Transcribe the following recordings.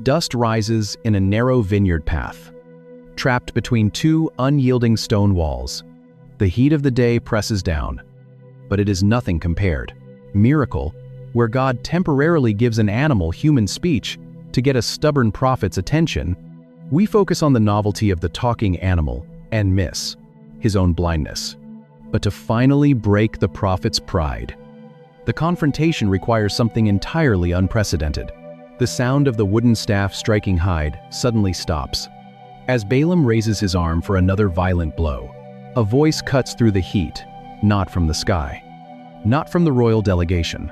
Dust rises in a narrow vineyard path, trapped between two unyielding stone walls. The heat of the day presses down, but it is nothing compared. Miracle, where God temporarily gives an animal human speech to get a stubborn prophet's attention. We focus on the novelty of the talking animal and miss his own blindness. But to finally break the prophet's pride, the confrontation requires something entirely unprecedented. The sound of the wooden staff striking hide suddenly stops. As Balaam raises his arm for another violent blow, a voice cuts through the heat, not from the sky, not from the royal delegation,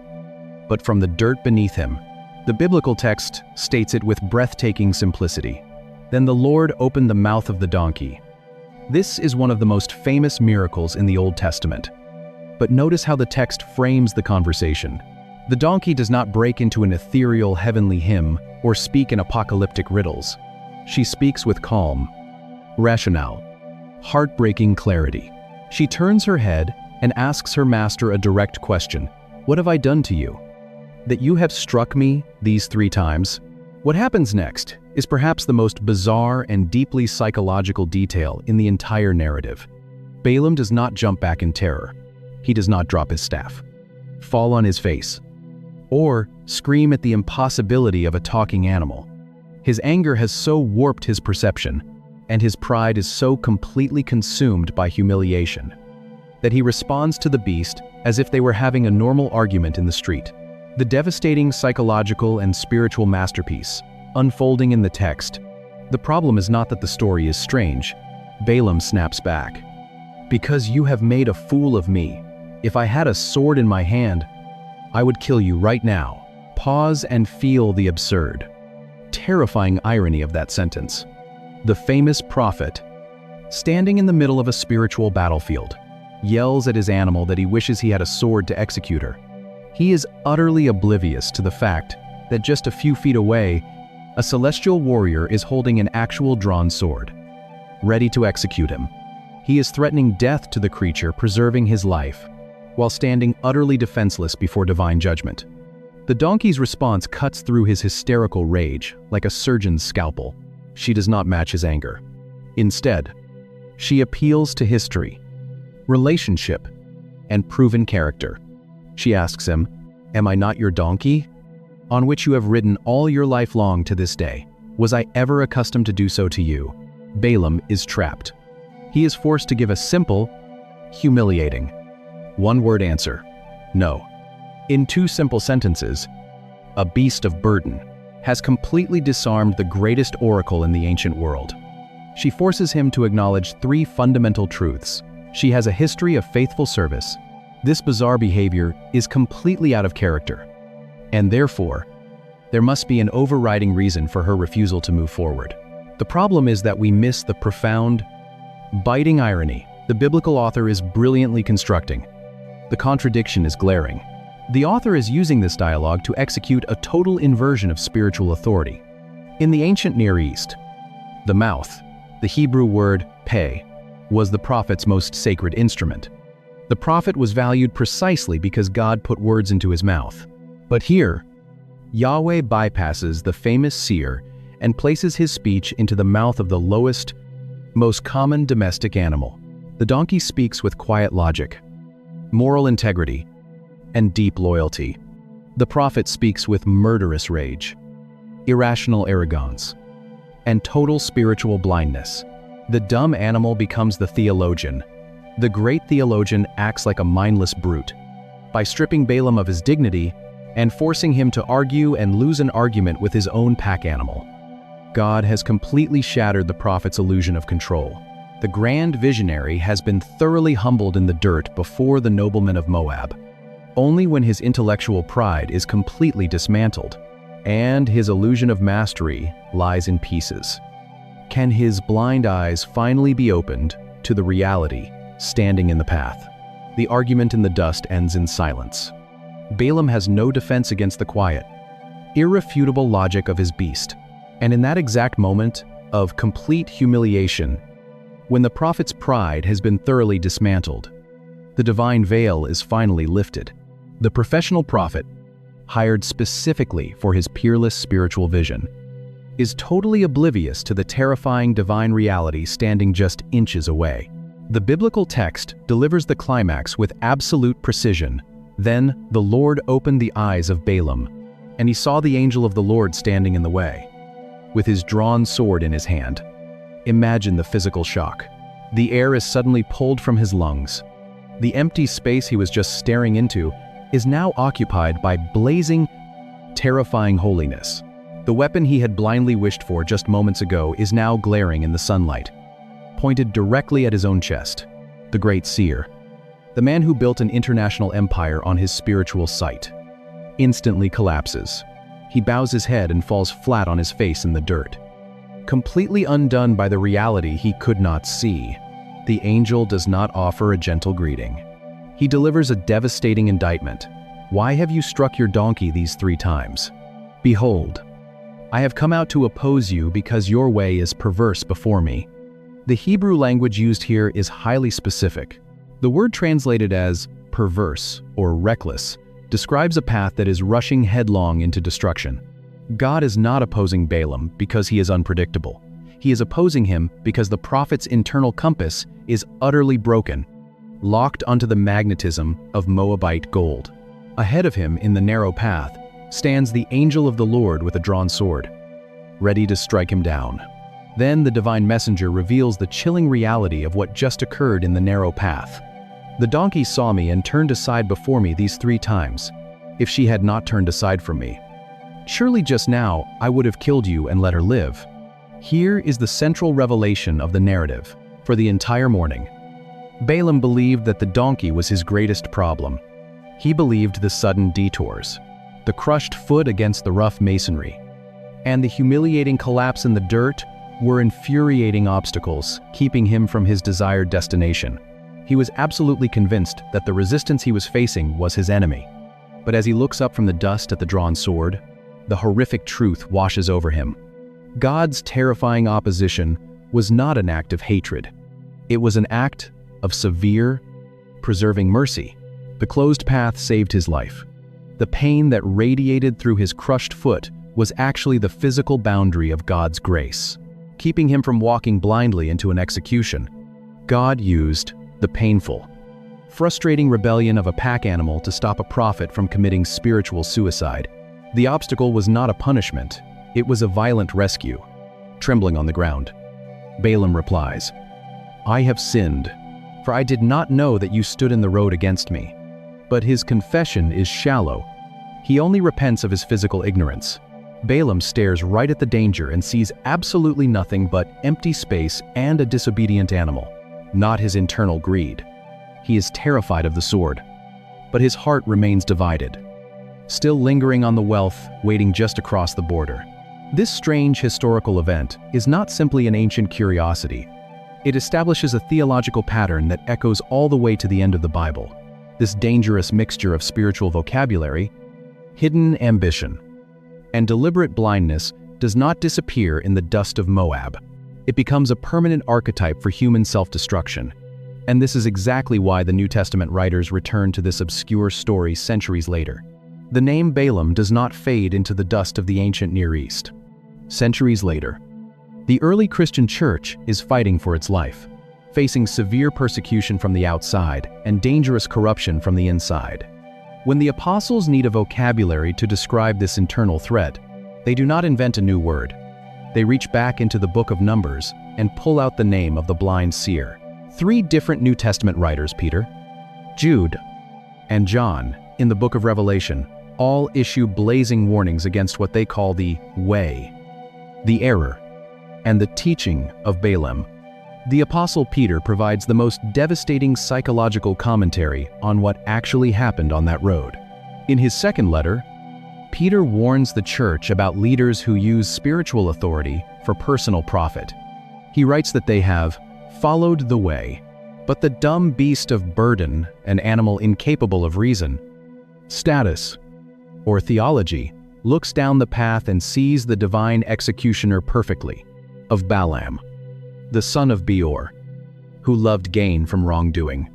but from the dirt beneath him. The biblical text states it with breathtaking simplicity. Then the Lord opened the mouth of the donkey. This is one of the most famous miracles in the Old Testament. But notice how the text frames the conversation. The donkey does not break into an ethereal heavenly hymn or speak in apocalyptic riddles. She speaks with calm, rationale, heartbreaking clarity. She turns her head and asks her master a direct question. What have I done to you, that you have struck me these 3 times? What happens next is perhaps the most bizarre and deeply psychological detail in the entire narrative. Balaam does not jump back in terror. He does not drop his staff, fall on his face, or scream at the impossibility of a talking animal. His anger has so warped his perception, and his pride is so completely consumed by humiliation, that he responds to the beast as if they were having a normal argument in the street. The devastating psychological and spiritual masterpiece unfolding in the text. The problem is not that the story is strange. Balaam snaps back. Because you have made a fool of me. If I had a sword in my hand, I would kill you right now. Pause and feel the absurd, terrifying irony of that sentence. The famous prophet, standing in the middle of a spiritual battlefield, yells at his animal that he wishes he had a sword to execute her. He is utterly oblivious to the fact that just a few feet away, a celestial warrior is holding an actual drawn sword, ready to execute him. He is threatening death to the creature, preserving his life, while standing utterly defenseless before divine judgment. The donkey's response cuts through his hysterical rage like a surgeon's scalpel. She does not match his anger. Instead, she appeals to history, relationship, and proven character. She asks him, "Am I not your donkey, on which you have ridden all your life long to this day? Was I ever accustomed to do so to you?" Balaam is trapped. He is forced to give a simple, humiliating, one-word answer: no. In 2 simple sentences, a beast of burden has completely disarmed the greatest oracle in the ancient world. She forces him to acknowledge 3 fundamental truths. She has a history of faithful service. This bizarre behavior is completely out of character, and therefore, there must be an overriding reason for her refusal to move forward. The problem is that we miss the profound, biting irony the biblical author is brilliantly constructing. The contradiction is glaring. The author is using this dialogue to execute a total inversion of spiritual authority. In the ancient Near East, the mouth, the Hebrew word peh, was the prophet's most sacred instrument. The prophet was valued precisely because God put words into his mouth. But here, Yahweh bypasses the famous seer and places his speech into the mouth of the lowest, most common domestic animal. The donkey speaks with quiet logic, moral integrity, and deep loyalty. The prophet speaks with murderous rage, irrational arrogance, and total spiritual blindness. The dumb animal becomes the theologian. The great theologian acts like a mindless brute, by stripping Balaam of his dignity and forcing him to argue and lose an argument with his own pack animal. God has completely shattered the prophet's illusion of control. The grand visionary has been thoroughly humbled in the dirt before the noblemen of Moab. Only when his intellectual pride is completely dismantled, and his illusion of mastery lies in pieces, can his blind eyes finally be opened to the reality standing in the path. The argument in the dust ends in silence. Balaam has no defense against the quiet, irrefutable logic of his beast. And in that exact moment of complete humiliation, when the prophet's pride has been thoroughly dismantled, the divine veil is finally lifted. The professional prophet, hired specifically for his peerless spiritual vision, is totally oblivious to the terrifying divine reality standing just inches away. The biblical text delivers the climax with absolute precision. Then the Lord opened the eyes of Balaam, and he saw the angel of the Lord standing in the way, with his drawn sword in his hand. Imagine the physical shock. The air is suddenly pulled from his lungs. The empty space he was just staring into is now occupied by blazing, terrifying holiness. The weapon he had blindly wished for just moments ago is now glaring in the sunlight, pointed directly at his own chest. The great seer, the man who built an international empire on his spiritual sight, instantly collapses. He bows his head and falls flat on his face in the dirt. Completely undone by the reality he could not see, the angel does not offer a gentle greeting. He delivers a devastating indictment. Why have you struck your donkey these 3 times? Behold, I have come out to oppose you because your way is perverse before me. The Hebrew language used here is highly specific. The word translated as perverse or reckless describes a path that is rushing headlong into destruction. God is not opposing Balaam because he is unpredictable. He is opposing him because the prophet's internal compass is utterly broken, locked onto the magnetism of Moabite gold. Ahead of him in the narrow path stands the angel of the Lord with a drawn sword, ready to strike him down. Then the divine messenger reveals the chilling reality of what just occurred in the narrow path. The donkey saw me and turned aside before me these 3 times. If she had not turned aside from me, surely just now I would have killed you and let her live. Here is the central revelation of the narrative. For the entire morning, Balaam believed that the donkey was his greatest problem. He believed the sudden detours, the crushed foot against the rough masonry, and the humiliating collapse in the dirt were infuriating obstacles, keeping him from his desired destination. He was absolutely convinced that the resistance he was facing was his enemy. But as he looks up from the dust at the drawn sword, the horrific truth washes over him. God's terrifying opposition was not an act of hatred. It was an act of severe, preserving mercy. The closed path saved his life. The pain that radiated through his crushed foot was actually the physical boundary of God's grace, keeping him from walking blindly into an execution. God used the painful, frustrating rebellion of a pack animal to stop a prophet from committing spiritual suicide. The obstacle was not a punishment, it was a violent rescue. Trembling on the ground, Balaam replies, "I have sinned, for I did not know that you stood in the road against me." But his confession is shallow. He only repents of his physical ignorance. Balaam stares right at the danger and sees absolutely nothing but empty space and a disobedient animal, not his internal greed. He is terrified of the sword, but his heart remains divided, still lingering on the wealth waiting just across the border. This strange historical event is not simply an ancient curiosity. It establishes a theological pattern that echoes all the way to the end of the Bible. This dangerous mixture of spiritual vocabulary, hidden ambition, and deliberate blindness does not disappear in the dust of Moab. It becomes a permanent archetype for human self-destruction. And this is exactly why the New Testament writers return to this obscure story centuries later. The name Balaam does not fade into the dust of the ancient Near East. Centuries later, the early Christian church is fighting for its life, facing severe persecution from the outside and dangerous corruption from the inside. When the apostles need a vocabulary to describe this internal threat, they do not invent a new word. They reach back into the book of Numbers and pull out the name of the blind seer. 3 different New Testament writers, Peter, Jude, and John, in the book of Revelation, all issue blazing warnings against what they call the way, the error, and the teaching of Balaam. The Apostle Peter provides the most devastating psychological commentary on what actually happened on that road. In his second letter, Peter warns the church about leaders who use spiritual authority for personal profit. He writes that they have followed the way, but the dumb beast of burden, an animal incapable of reason, status, or theology, looks down the path and sees the divine executioner perfectly, of Balaam, the son of Beor, who loved gain from wrongdoing,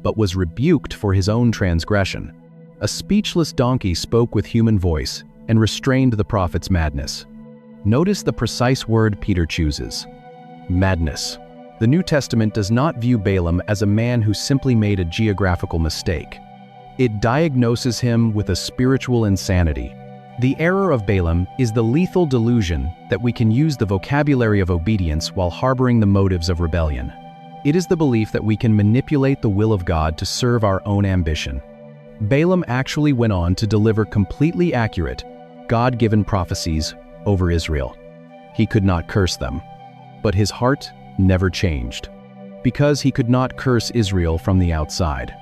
but was rebuked for his own transgression. A speechless donkey spoke with human voice and restrained the prophet's madness. Notice the precise word Peter chooses: madness. The New Testament does not view Balaam as a man who simply made a geographical mistake. It diagnoses him with a spiritual insanity. The error of Balaam is the lethal delusion that we can use the vocabulary of obedience while harboring the motives of rebellion. It is the belief that we can manipulate the will of God to serve our own ambition. Balaam actually went on to deliver completely accurate, God-given prophecies over Israel. He could not curse them, but his heart never changed, because he could not curse Israel from the outside.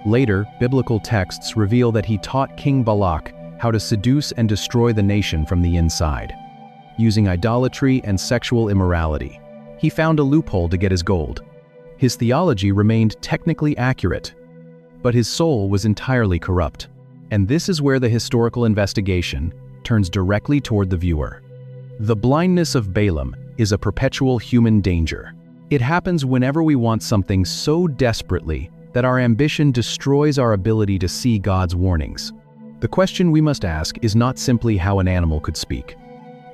Later, biblical texts reveal that he taught King Balak how to seduce and destroy the nation from the inside. Using idolatry and sexual immorality, he found a loophole to get his gold. His theology remained technically accurate, but his soul was entirely corrupt. And this is where the historical investigation turns directly toward the viewer. The blindness of Balaam is a perpetual human danger. It happens whenever we want something so desperately that our ambition destroys our ability to see God's warnings. The question we must ask is not simply how an animal could speak.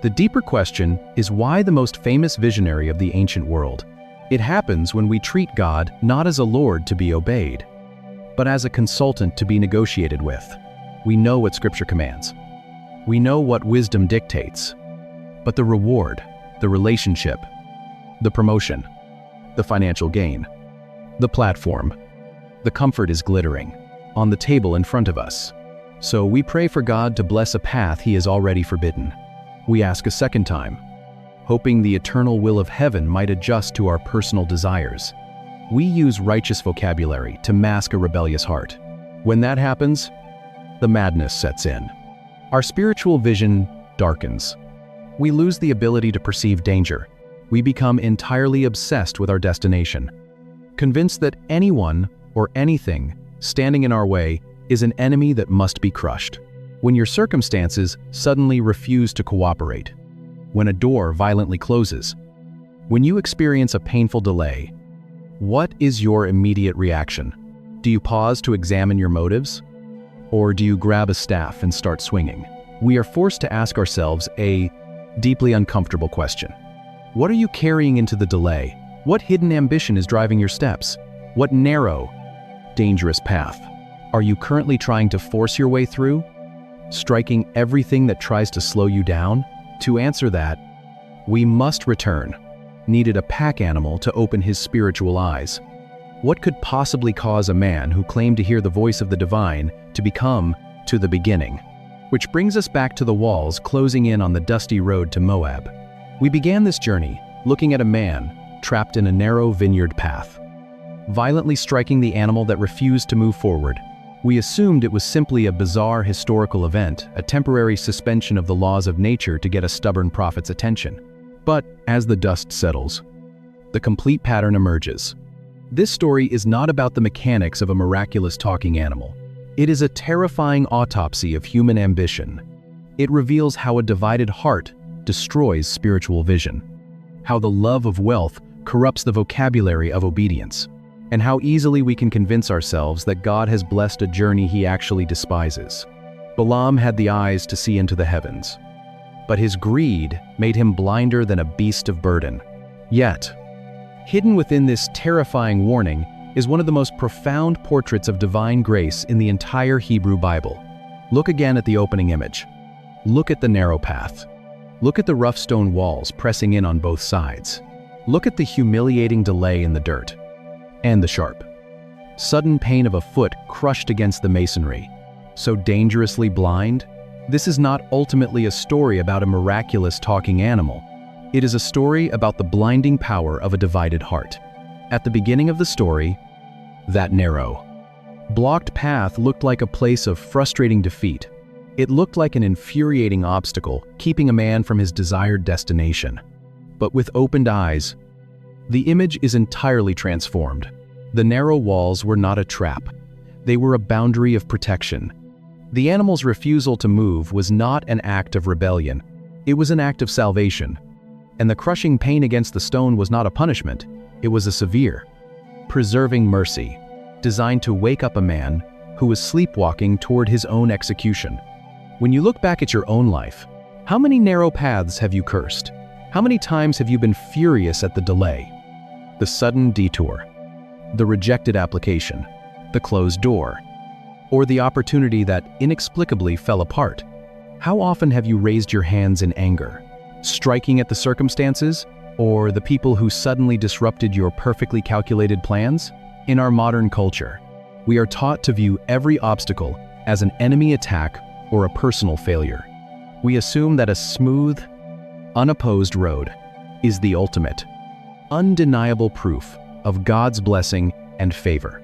The deeper question is why the most famous visionary of the ancient world. It happens when we treat God not as a lord to be obeyed, but as a consultant to be negotiated with. We know what Scripture commands. We know what wisdom dictates. But the reward, the relationship, the promotion, the financial gain, the platform, the comfort is glittering on the table in front of us. So we pray for God to bless a path He has already forbidden. We ask a second time, hoping the eternal will of heaven might adjust to our personal desires. We use righteous vocabulary to mask a rebellious heart. When that happens, the madness sets in. Our spiritual vision darkens. We lose the ability to perceive danger. We become entirely obsessed with our destination, convinced that anyone or anything standing in our way is an enemy that must be crushed. When your circumstances suddenly refuse to cooperate, when a door violently closes, when you experience a painful delay, what is your immediate reaction? Do you pause to examine your motives? Or do you grab a staff and start swinging? We are forced to ask ourselves a deeply uncomfortable question. What are you carrying into the delay? What hidden ambition is driving your steps? What narrow, dangerous path are you currently trying to force your way through? Striking everything that tries to slow you down? To answer that, we must return. Needed a pack animal to open his spiritual eyes. What could possibly cause a man who claimed to hear the voice of the divine to become to the beginning? Which brings us back to the walls closing in on the dusty road to Moab. We began this journey looking at a man trapped in a narrow vineyard path, violently striking the animal that refused to move forward. We assumed it was simply a bizarre historical event, a temporary suspension of the laws of nature to get a stubborn prophet's attention. But as the dust settles, the complete pattern emerges. This story is not about the mechanics of a miraculous talking animal. It is a terrifying autopsy of human ambition. It reveals how a divided heart destroys spiritual vision, how the love of wealth corrupts the vocabulary of obedience, and how easily we can convince ourselves that God has blessed a journey He actually despises. Balaam had the eyes to see into the heavens, but his greed made him blinder than a beast of burden. Yet, hidden within this terrifying warning is one of the most profound portraits of divine grace in the entire Hebrew Bible. Look again at the opening image. Look at the narrow path. Look at the rough stone walls pressing in on both sides. Look at the humiliating delay in the dirt. And the sharp, sudden pain of a foot crushed against the masonry. So dangerously blind? This is not ultimately a story about a miraculous talking animal. It is a story about the blinding power of a divided heart. At the beginning of the story, that narrow, blocked path looked like a place of frustrating defeat. It looked like an infuriating obstacle, keeping a man from his desired destination. But with opened eyes, the image is entirely transformed. The narrow walls were not a trap. They were a boundary of protection. The animal's refusal to move was not an act of rebellion. It was an act of salvation. And the crushing pain against the stone was not a punishment. It was a severe, preserving mercy, designed to wake up a man who was sleepwalking toward his own execution. When you look back at your own life, How many narrow paths have you cursed? How many times have you been furious at the delay, the sudden detour, the rejected application, the closed door, or the opportunity that inexplicably fell apart? How often have you raised your hands in anger, striking at the circumstances or the people who suddenly disrupted your perfectly calculated plans? In our modern culture, we are taught to view every obstacle as an enemy attack or a personal failure. We assume that a smooth, unopposed road is the ultimate, undeniable proof of God's blessing and favor.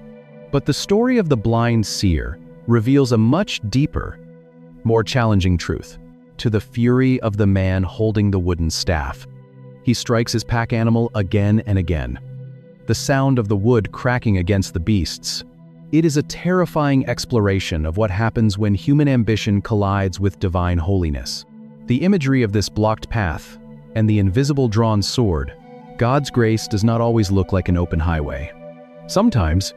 But the story of the blind seer reveals a much deeper, more challenging truth. To the fury of the man holding the wooden staff, he strikes his pack animal again and again. The sound of the wood cracking against the beasts. It is a terrifying exploration of what happens when human ambition collides with divine holiness. The imagery of this blocked path and the invisible drawn sword, God's grace does not always look like an open highway. Sometimes,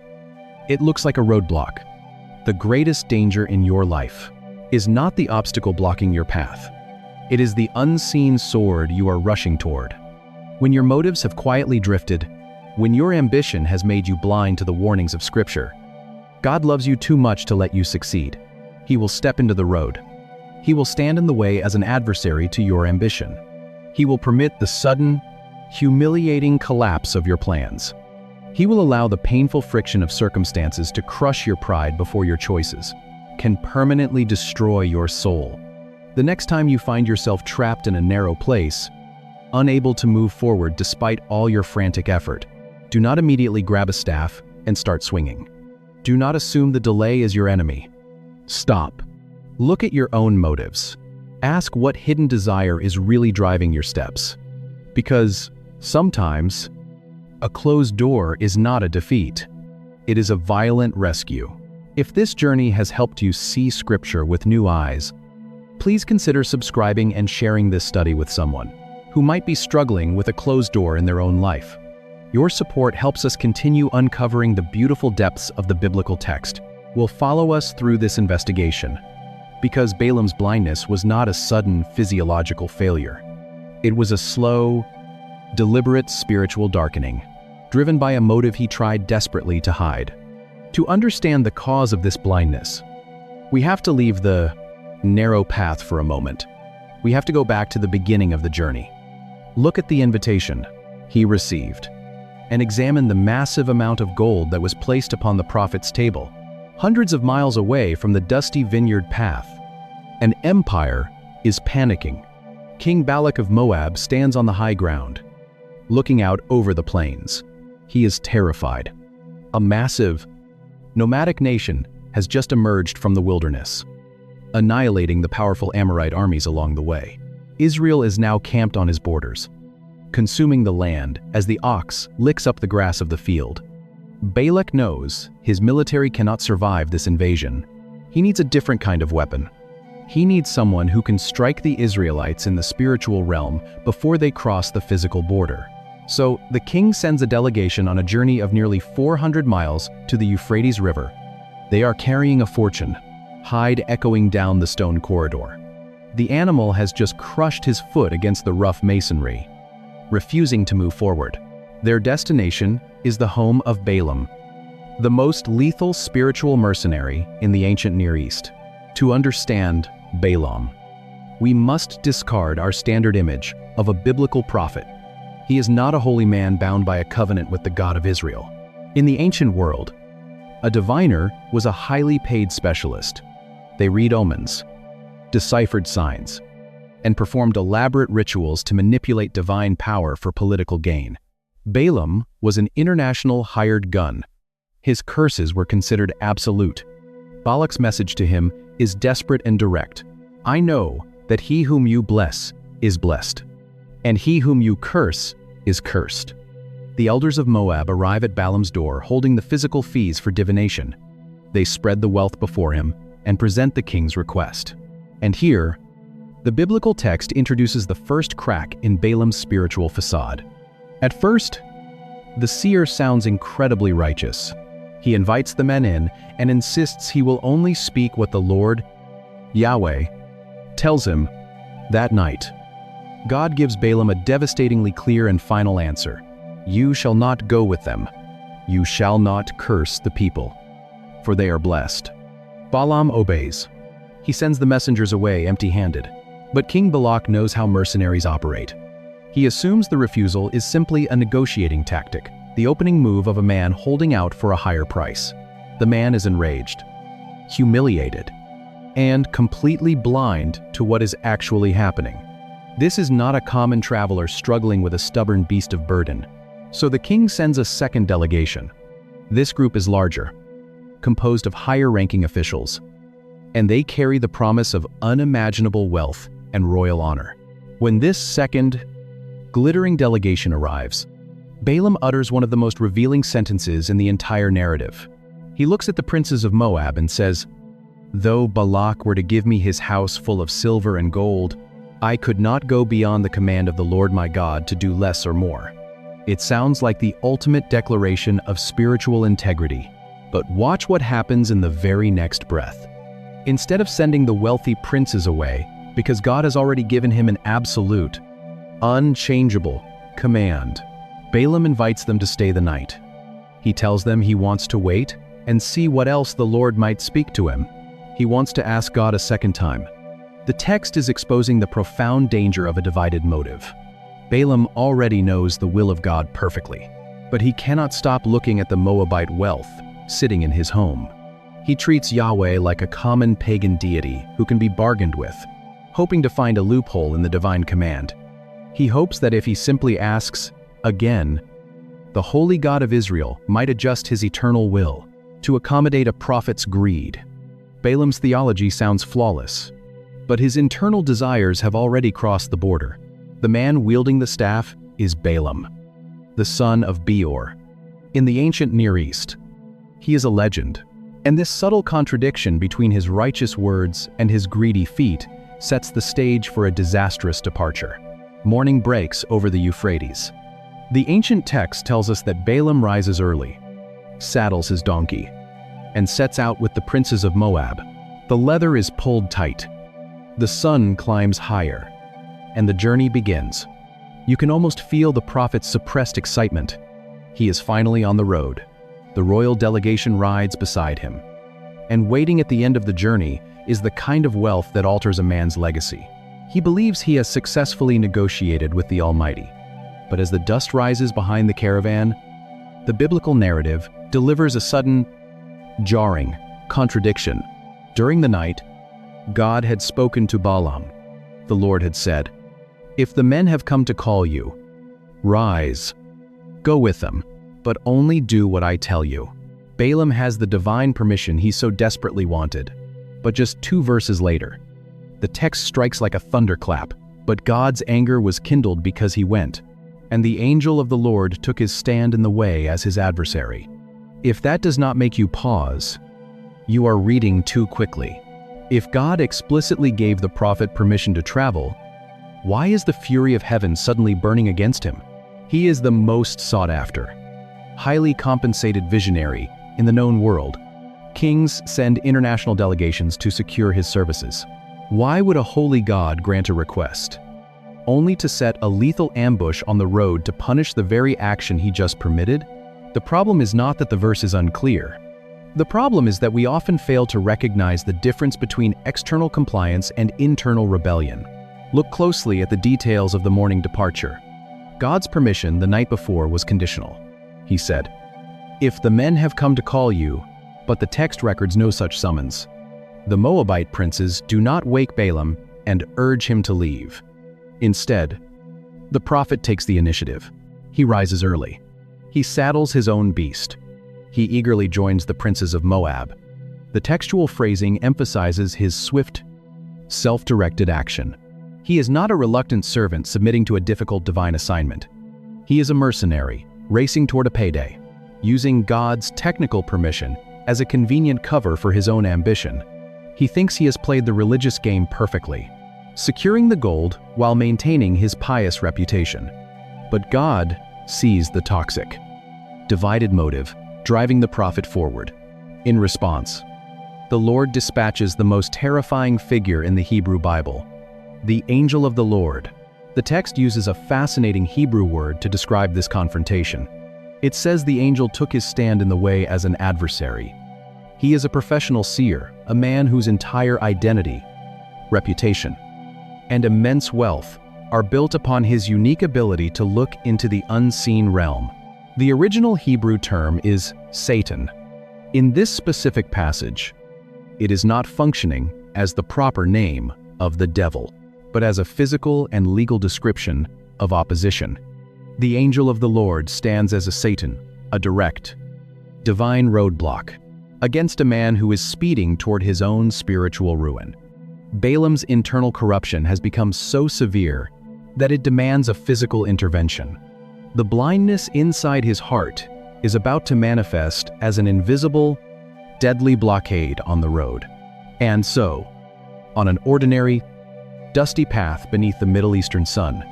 it looks like a roadblock. The greatest danger in your life is not the obstacle blocking your path. It is the unseen sword you are rushing toward. When your motives have quietly drifted, when your ambition has made you blind to the warnings of Scripture, God loves you too much to let you succeed. He will step into the road. He will stand in the way as an adversary to your ambition. He will permit the sudden, humiliating collapse of your plans. He will allow the painful friction of circumstances to crush your pride before your choices, can permanently destroy your soul. The next time you find yourself trapped in a narrow place, unable to move forward despite all your frantic effort, do not immediately grab a staff and start swinging. Do not assume the delay is your enemy. Stop. Look at your own motives. Ask what hidden desire is really driving your steps. Because sometimes, a closed door is not a defeat. It is a violent rescue. If this journey has helped you see Scripture with new eyes, please consider subscribing and sharing this study with someone who might be struggling with a closed door in their own life. Your support helps us continue uncovering the beautiful depths of the biblical text. Will follow us through this investigation, because Balaam's blindness was not a sudden physiological failure. It was a slow, deliberate spiritual darkening, driven by a motive he tried desperately to hide. To understand the cause of this blindness, we have to leave the narrow path for a moment. We have to go back to the beginning of the journey. Look at the invitation he received, and examine the massive amount of gold that was placed upon the prophet's table, hundreds of miles away from the dusty vineyard path. An empire is panicking. King Balak of Moab stands on the high ground, looking out over the plains. He is terrified. A massive, nomadic nation has just emerged from the wilderness, annihilating the powerful Amorite armies along the way. Israel is now camped on his borders, consuming the land as the ox licks up the grass of the field. Balak knows his military cannot survive this invasion. He needs a different kind of weapon. He needs someone who can strike the Israelites in the spiritual realm before they cross the physical border. So the king sends a delegation on a journey of nearly 400 miles to the Euphrates River. They are carrying a fortune, hide echoing down the stone corridor. The animal has just crushed his foot against the rough masonry, refusing to move forward. Their destination is the home of Balaam, the most lethal spiritual mercenary in the ancient Near East. To understand Balaam, we must discard our standard image of a biblical prophet. He is not a holy man bound by a covenant with the God of Israel. In the ancient world, a diviner was a highly paid specialist. They read omens, deciphered signs, and performed elaborate rituals to manipulate divine power for political gain. Balaam was an international hired gun. His curses were considered absolute. Balak's message to him is desperate and direct. I know that he whom you bless is blessed, and he whom you curse is cursed. The elders of Moab arrive at Balaam's door holding the physical fees for divination. They spread the wealth before him and present the king's request. And here, the biblical text introduces the first crack in Balaam's spiritual facade. At first, the seer sounds incredibly righteous. He invites the men in and insists he will only speak what the Lord, Yahweh, tells him, That night, God gives Balaam a devastatingly clear and final answer. You shall not go with them. You shall not curse the people, for they are blessed. Balaam obeys. He sends the messengers away empty-handed. But King Balak knows how mercenaries operate. He assumes the refusal is simply a negotiating tactic, the opening move of a man holding out for a higher price. The man is enraged, humiliated, and completely blind to what is actually happening. This is not a common traveler struggling with a stubborn beast of burden. So the king sends a second delegation. This group is larger, composed of higher-ranking officials, and they carry the promise of unimaginable wealth and royal honor. When this second, glittering delegation arrives, Balaam utters one of the most revealing sentences in the entire narrative. He looks at the princes of Moab and says, "Though Balak were to give me his house full of silver and gold, I could not go beyond the command of the Lord my God to do less or more." It sounds like the ultimate declaration of spiritual integrity. But watch what happens in the very next breath. Instead of sending the wealthy princes away, because God has already given him an absolute, unchangeable command, Balaam invites them to stay the night. He tells them he wants to wait and see what else the Lord might speak to him. He wants to ask God a second time. The text is exposing the profound danger of a divided motive. Balaam already knows the will of God perfectly, but he cannot stop looking at the Moabite wealth sitting in his home. He treats Yahweh like a common pagan deity who can be bargained with, hoping to find a loophole in the divine command. He hopes that if he simply asks again, the holy God of Israel might adjust his eternal will to accommodate a prophet's greed. Balaam's theology sounds flawless, but his internal desires have already crossed the border. The man wielding the staff is Balaam, the son of Beor. In the ancient Near East, he is a legend, and this subtle contradiction between his righteous words and his greedy feet sets the stage for a disastrous departure. Morning breaks over the Euphrates. The ancient text tells us that Balaam rises early, saddles his donkey, and sets out with the princes of Moab. The leather is pulled tight. The sun climbs higher, and the journey begins. You can almost feel the prophet's suppressed excitement. He is finally on the road. The royal delegation rides beside him. And waiting at the end of the journey is the kind of wealth that alters a man's legacy. He believes he has successfully negotiated with the Almighty. But as the dust rises behind the caravan, the biblical narrative delivers a sudden, jarring contradiction. During the night, God had spoken to Balaam. The Lord had said, "If the men have come to call you, rise, go with them, but only do what I tell you." Balaam has the divine permission he so desperately wanted. But just 2 verses later, the text strikes like a thunderclap. But God's anger was kindled because he went, and the angel of the Lord took his stand in the way as his adversary. If that does not make you pause, you are reading too quickly. If God explicitly gave the prophet permission to travel, why is the fury of heaven suddenly burning against him? He is the most sought after, highly compensated visionary in the known world. Kings send international delegations to secure his services. Why would a holy God grant a request, only to set a lethal ambush on the road to punish the very action he just permitted? The problem is not that the verse is unclear. The problem is that we often fail to recognize the difference between external compliance and internal rebellion. Look closely at the details of the morning departure. God's permission the night before was conditional. He said, "If the men have come to call you," but the text records no such summons. The Moabite princes do not wake Balaam and urge him to leave. Instead, the prophet takes the initiative. He rises early. He saddles his own beast. He eagerly joins the princes of Moab. The textual phrasing emphasizes his swift, self-directed action. He is not a reluctant servant submitting to a difficult divine assignment. He is a mercenary, racing toward a payday, using God's technical permission as a convenient cover for his own ambition. He thinks he has played the religious game perfectly, securing the gold while maintaining his pious reputation. But God sees the toxic, divided motive driving the prophet forward. In response, the Lord dispatches the most terrifying figure in the Hebrew Bible, the angel of the Lord. The text uses a fascinating Hebrew word to describe this confrontation. It says the angel took his stand in the way as an adversary. He is a professional seer, a man whose entire identity, reputation, and immense wealth are built upon his unique ability to look into the unseen realm. The original Hebrew term is Satan. In this specific passage, it is not functioning as the proper name of the devil, but as a physical and legal description of opposition. The angel of the Lord stands as a Satan, a direct, divine roadblock, against a man who is speeding toward his own spiritual ruin. Balaam's internal corruption has become so severe that it demands a physical intervention. The blindness inside his heart is about to manifest as an invisible, deadly blockade on the road. And so, on an ordinary, dusty path beneath the Middle Eastern sun,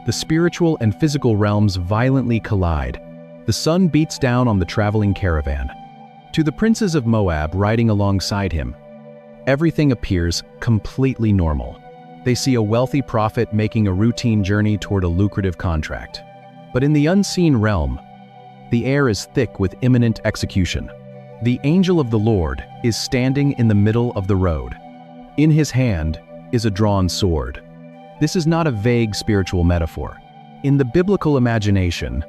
the spiritual and physical realms violently collide. The sun beats down on the traveling caravan. To the princes of Moab riding alongside him, everything appears completely normal. They see a wealthy prophet making a routine journey toward a lucrative contract. But in the unseen realm, the air is thick with imminent execution. The angel of the Lord is standing in the middle of the road. In his hand is a drawn sword. This is not a vague spiritual metaphor. In the biblical imagination,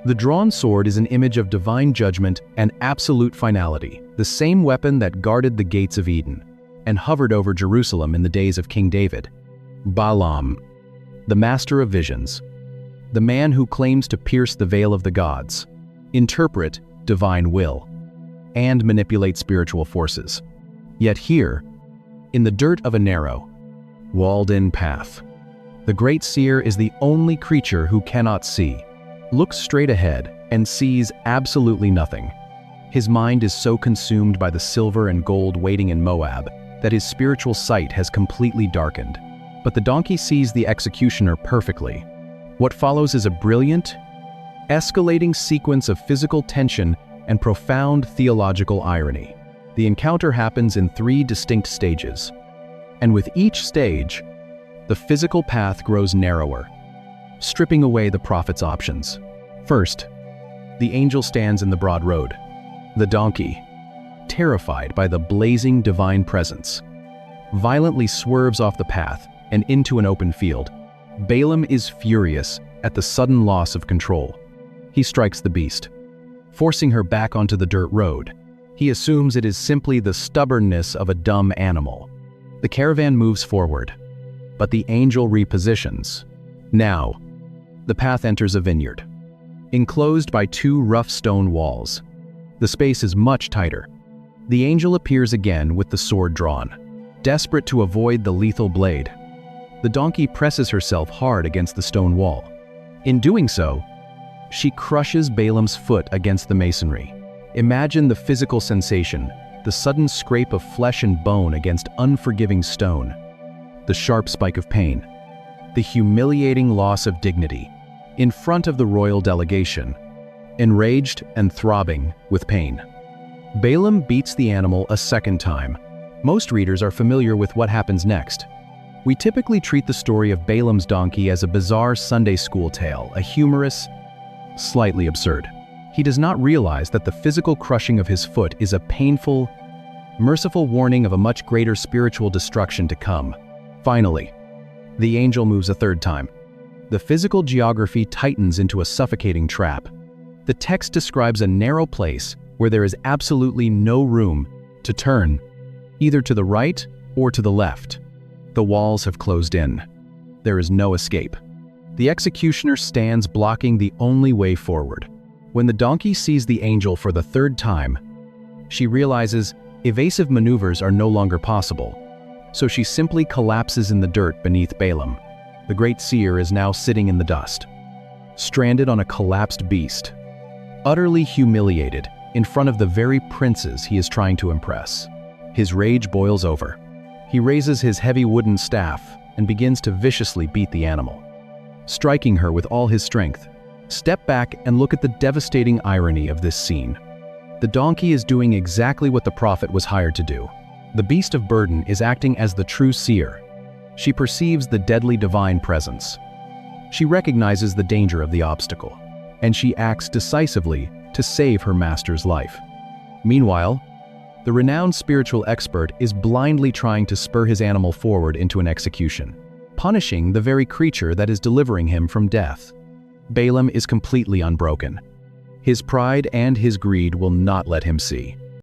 the drawn sword is an image of divine judgment and absolute finality, the same weapon that guarded the gates of Eden and hovered over Jerusalem in the days of King David. Balaam, the master of visions, the man who claims to pierce the veil of the gods, interpret divine will, and manipulate spiritual forces. Yet here, in the dirt of a narrow, walled-in path, the great seer is the only creature who cannot see, looks straight ahead, and sees absolutely nothing. His mind is so consumed by the silver and gold waiting in Moab that his spiritual sight has completely darkened. But the donkey sees the executioner perfectly. What follows is a brilliant, escalating sequence of physical tension and profound theological irony. The encounter happens in 3 distinct stages, and with each stage, the physical path grows narrower, stripping away the prophet's options. First, the angel stands in the broad road. The donkey, terrified by the blazing divine presence, violently swerves off the path and into an open field. Balaam is furious at the sudden loss of control. He strikes the beast, forcing her back onto the dirt road. He assumes it is simply the stubbornness of a dumb animal. The caravan moves forward, but the angel repositions. Now, the path enters a vineyard, enclosed by 2 rough stone walls. The space is much tighter. The angel appears again with the sword drawn, desperate to avoid the lethal blade. The donkey presses herself hard against the stone wall. In doing so, she crushes Balaam's foot against the masonry. Imagine the physical sensation, the sudden scrape of flesh and bone against unforgiving stone, the sharp spike of pain, the humiliating loss of dignity. In front of the royal delegation, enraged and throbbing with pain, Balaam beats the animal a second time. Most readers are familiar with what happens next. We typically treat the story of Balaam's donkey as a bizarre Sunday school tale, a humorous, slightly absurd. He does not realize that the physical crushing of his foot is a painful, merciful warning of a much greater spiritual destruction to come. Finally, the angel moves a third time. The physical geography tightens into a suffocating trap. The text describes a narrow place where there is absolutely no room to turn, either to the right or to the left. The walls have closed in. There is no escape. The executioner stands blocking the only way forward. When the donkey sees the angel for the third time, she realizes evasive maneuvers are no longer possible, so she simply collapses in the dirt beneath Balaam. The great seer is now sitting in the dust, stranded on a collapsed beast, utterly humiliated in front of the very princes he is trying to impress. His rage boils over. He raises his heavy wooden staff and begins to viciously beat the animal, striking her with all his strength. Step back and look at the devastating irony of this scene. The donkey is doing exactly what the prophet was hired to do. The beast of burden is acting as the true seer, She perceives the deadly divine presence. She recognizes the danger of the obstacle, and she acts decisively to save her master's life. Meanwhile, the renowned spiritual expert is blindly trying to spur his animal forward into an execution, punishing the very creature that is delivering him from death. Balaam is completely unbroken. His pride and his greed will not let him see.